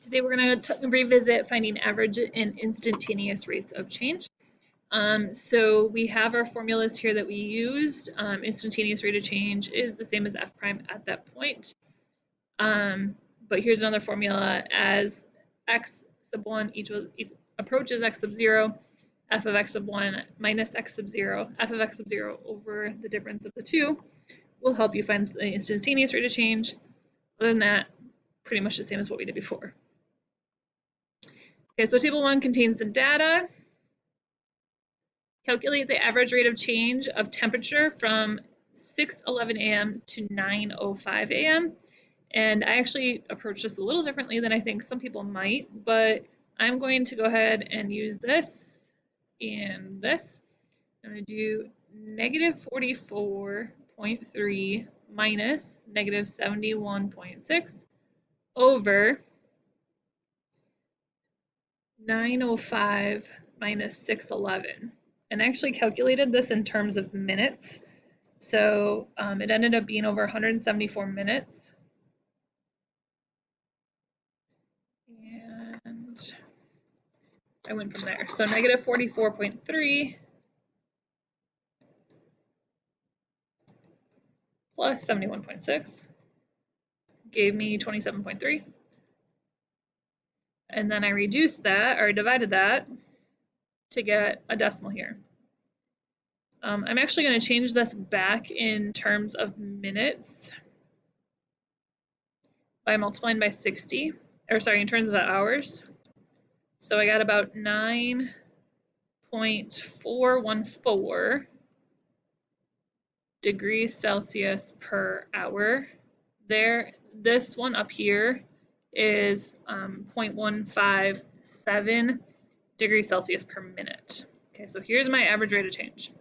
Today we're going to revisit finding average and instantaneous rates of change. So we have our formulas here that we used. Instantaneous rate of change is the same as f prime at that point. But here's another formula: as x sub 1 approaches x sub 0, f of x sub 1 minus x sub 0, f of x sub 0 over the difference of the two will help you find the instantaneous rate of change. Other than that, pretty much the same as what we did before. Okay, so table 1 contains the data. Calculate the average rate of change of temperature from 6:11 a.m. to 9:05 a.m. And I actually approached this a little differently than I think some people might, but I'm going to go ahead and use this and this. I'm going to do negative 44.3 minus negative 71.6 over 9:05 minus 6:11, and I actually calculated this in terms of minutes. So it ended up being over 174 minutes. And I went from there. So negative 44.3 plus 71.6 gave me 27.3. And then I reduced that, or divided that, to get a decimal here. I'm actually going to change this back in terms of minutes by multiplying by 60, or sorry, in terms of the hours. So I got about 9.414 degrees Celsius per hour. This one up here is 0.157 degrees Celsius per minute. Okay, so here's my average rate of change.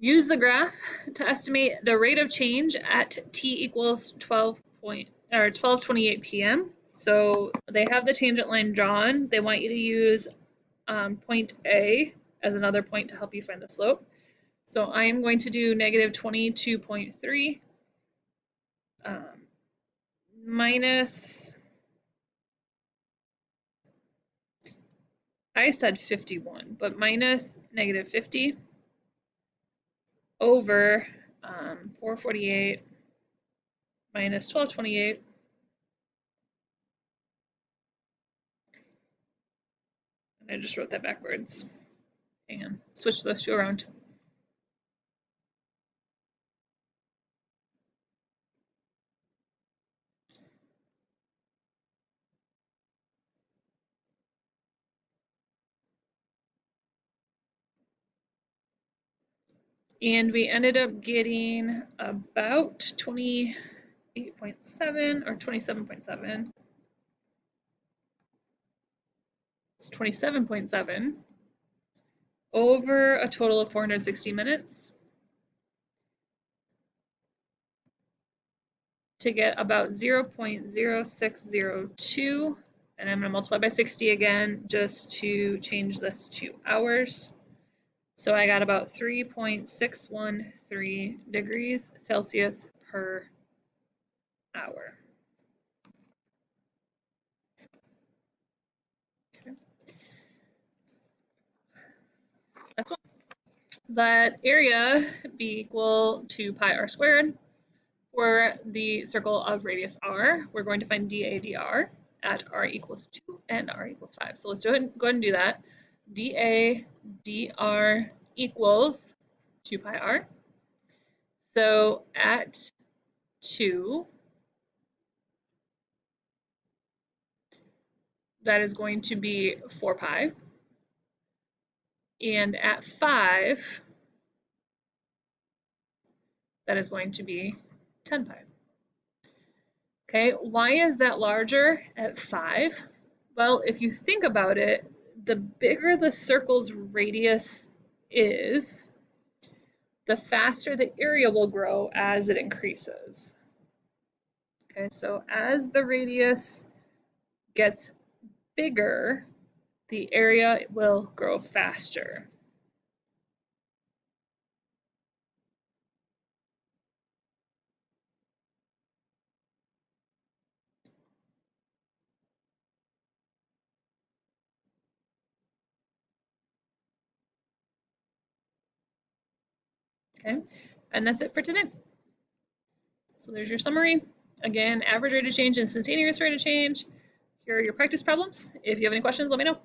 Use the graph to estimate the rate of change at t equals 12:28 p.m. So they have the tangent line drawn. They want you to use point A as another point to help you find the slope. So I am going to do negative 22.3 minus, I said 51, but minus negative 50 over 448 minus 1228 and I just wrote that backwards. Hang on, switch those two around. And we ended up getting about 28.7 or 27.7. 27.7 over a total of 460 minutes to get about 0.0602, and I'm going to multiply by 60 again just to change this to hours. So I got about 3.613 degrees Celsius per hour. Okay. That's one. Let area be equal to pi r squared. For the circle of radius r, we're going to find dA dr at r equals 2 and r equals 5. So let's go ahead and do that. dA dr equals 2 pi r. So at 2, that is going to be 4 pi. And at 5, that is going to be 10 pi. Okay, why is that larger at 5? Well, if you think about it, the bigger the circle's radius is, the faster the area will grow as it increases. Okay, so as the radius gets bigger, the area will grow faster. Okay, and that's it for today. So there's your summary. Again, average rate of change, instantaneous rate of change. Here are your practice problems. If you have any questions, let me know.